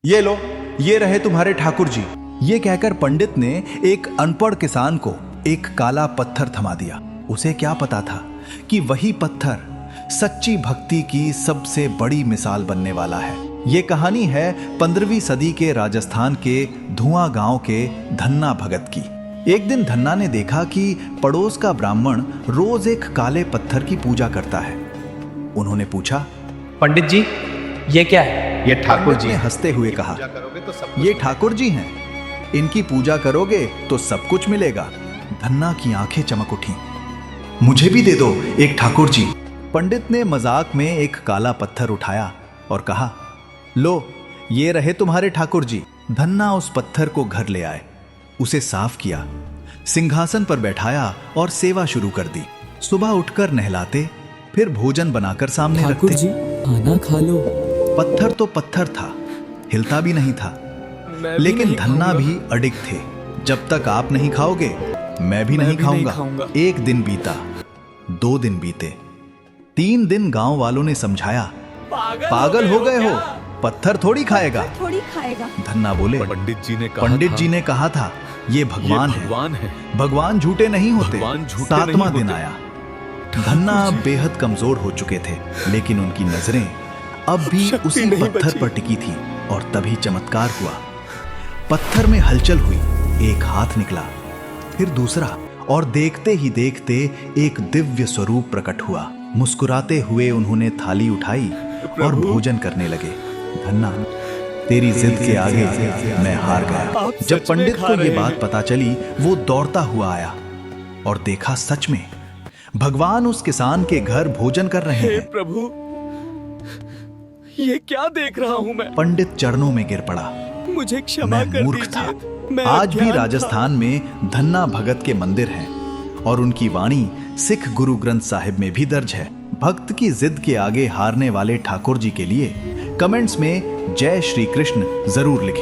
ये लो, ये रहे तुम्हारे ठाकुर जी। ये कहकर पंडित ने एक अनपढ़ किसान को एक काला पत्थर थमा दिया। उसे क्या पता था कि वही पत्थर सच्ची भक्ति की सबसे बड़ी मिसाल बनने वाला है। ये कहानी है 15वीं सदी के राजस्थान के धुआं गांव के धन्ना भगत की। एक दिन धन्ना ने देखा कि पड़ोस का ब्राह्मण रोज एक काले पत्थर की पूजा करता है। उन्होंने पूछा, पंडित जी, ये क्या है? ये ठाकुर जी ने हंसते हुए कहा, ये ठाकुर जी हैं, इनकी पूजा करोगे तो सब कुछ मिलेगा। धन्ना की आंखें चमक उठी। मुझे भी दे दो एक ठाकुर जी। पंडित ने मजाक में एक काला पत्थर उठाया और कहा, लो, ये रहे तुम्हारे ठाकुर जी। धन्ना उस पत्थर को घर ले आए, उसे साफ किया, सिंहासन पर बैठाया और सेवा शुरू कर दी। सुबह उठकर नहलाते, फिर भोजन बनाकर सामने ठाकुर रखते। जी, आना खा लो। पत्थर तो पत्थर था, हिलता भी नहीं था, लेकिन धन्ना भी अडिग थे। जब तक आप नहीं खाओगे मैं भी नहीं खाऊंगा। एक दिन बीता, 2 दिन बीते, 3 दिन गांव वालों ने समझाया, पागल हो गए हो, पत्थर थोड़ी खाएगा। धन्ना बोले, पंडित जी ने कहा था ये भगवान है। भगवान झूठे नहीं होते। 7वां दिन आया। धन्ना अब बेहद कमजोर हो चुके थे, लेकिन उनकी नजरें अब भी उसी पत्थर पर टिकी थी। और तभी चमत्कार हुआ। पत्थर में हलचल हुई, एक हाथ निकला, फिर दूसरा, और देखते ही देखते एक दिव्य स्वरूप प्रकट हुआ। मुस्कुराते हुए उन्होंने थाली उठाई और भोजन करने लगे। धन्ना, तेरी जिद के आगे मैं हार गया। जब पंडित को ये बात पता चली, वो दौड़ता हुआ आया और देखा सच में भगवान उस किसान के घर भोजन कर रहे हैं। प्रभु, ये क्या देख रहा हूँ मैं? पंडित चरणों में गिर पड़ा। मुझे क्षमा मैं कर मूर्ख था। मैं आज भी अज्ञान राजस्थान में धन्ना भगत के मंदिर हैं और उनकी वाणी सिख गुरु ग्रंथ साहिब में भी दर्ज है। भक्त की जिद के आगे हारने वाले ठाकुर जी के लिए कमेंट्स में जय श्री कृष्ण जरूर लिखें।